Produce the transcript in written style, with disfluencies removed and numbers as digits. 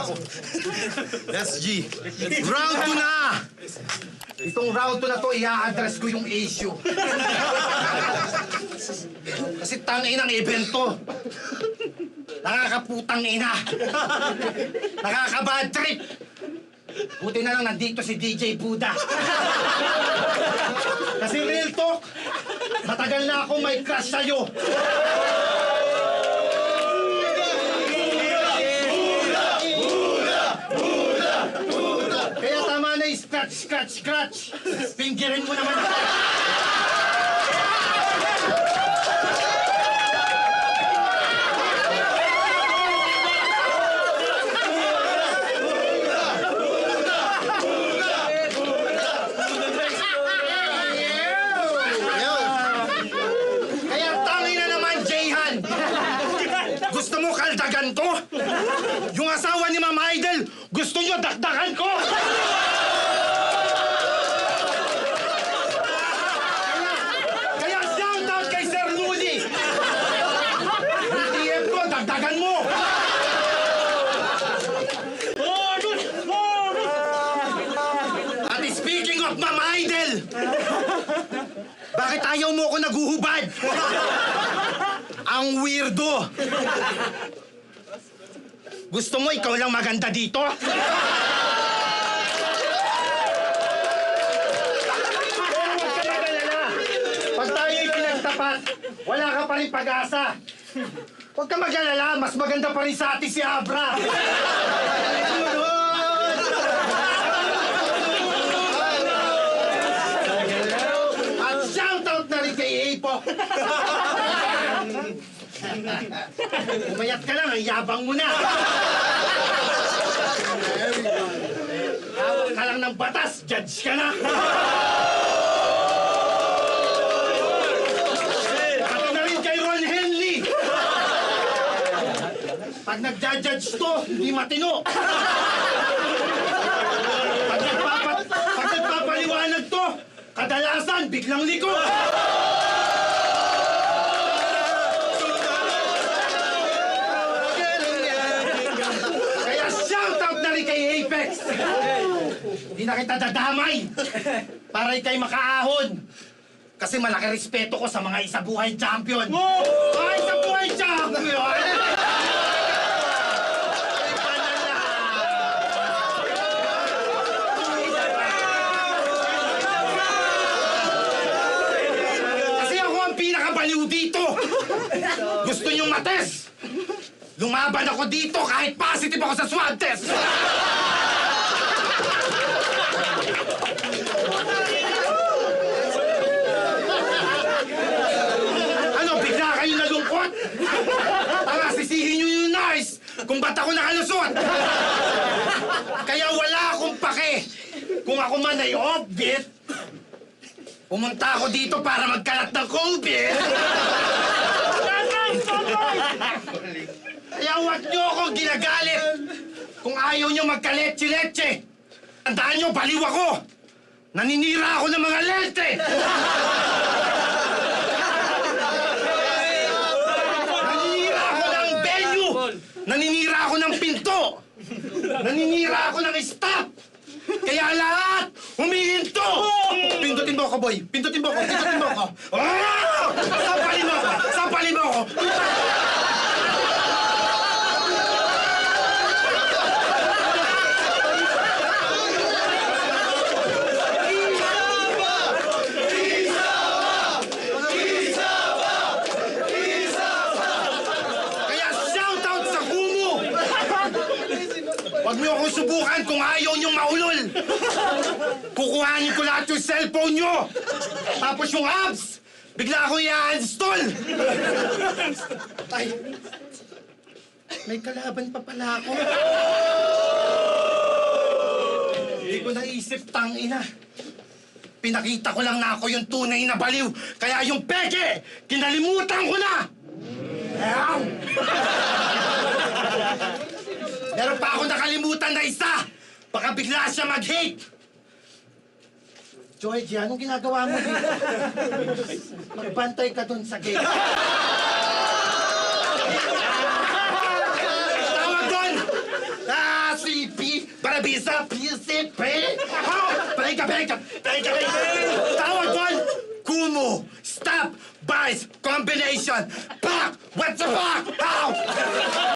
ako. Yes, G. Round 2 na! Itong round 2 na to, i-address ko yung issue. Kasi tangin ang event to. Nakakaputang ina. Nakaka-bad trip. Buti na lang nandito si DJ Buddha. Kasi real talk, matagal na ako may crush sa'yo. Kaya tama na yung scratch. Pinggirin mo naman ako. Gusto mo kaldagan ko? Yung asawa ni Ma'am Idol, gusto nyo dakdakan ko? Kaya shout out kay Sir Luli! DM ko, dakdakan mo! At speaking of Ma'am Idol, bakit ayaw mo ako naguhubad? Ang weirdo! Gusto mo ikaw lang maganda dito? Pero huwag ka magalala. Pag tayo'y pinagtapat, wala ka pa rin pag-asa. Huwag ka magalala, mas maganda pa rin sa atin si Abra. At shoutout na rin kay Apo. Umayat ka lang, ang yabang mo na! Hawak ka lang ng batas, judge ka na! Pati na rin kay Ron Henley! Pag nagja-judge to, hindi matino! Pag nagpapaliwanag to, kadalasan biglang liko! Kay Apex! Hindi na kita dadamay para ikay makaahon. Kasi malaki respeto ko sa mga isabuhay champion. Mga isabuhay champion! Kasi ako ang pinakabaliw dito. Gusto niyong mates? Lumaban ako dito kahit positive ako sa swab test! Ano, bigla kayo nalungkot? Tanga, sisihin nyo yung nurse kung ba't ako nakalusot! Kaya wala akong pake kung ako man ay off-beat. Pumunta ako dito para magkalat ng COVID! Kaya huwag niyo akong ginagalit kung ayaw niyo magka-leche-leche. Tandaan niyo, baliw ako. Naninira ako ng mga lente. Naninira ako ng venue. Naninira ako ng pinto. Naninira ako ng staff. Kaya lahat, humihinto. Pindutin mo ako, boy. Pindutin mo ako. Sampalin mo ako. Huwag niyo akong subukan kung ayaw niyong maulol. Kukuhanin ko lahat yung cellphone niyo. Tapos yung apps, bigla ako i-install. Ay, may kalaban pa pala ako. Hindi ko naisip, tangina. Pinakita ko lang na ako yung tunay na baliw. Kaya yung peke, kinalimutan ko na. Meron pa ako nakalimutan na isa! Baka bigla siya mag-hate! Georgie, anong ginagawa mo dito? Magbantay ka dun sa gate. Tawag doon! Pisa, pisipi! How? Balik ka! Tawag doon! Kumu! Stop! Vice! Combination! Fuck! What the fuck? How?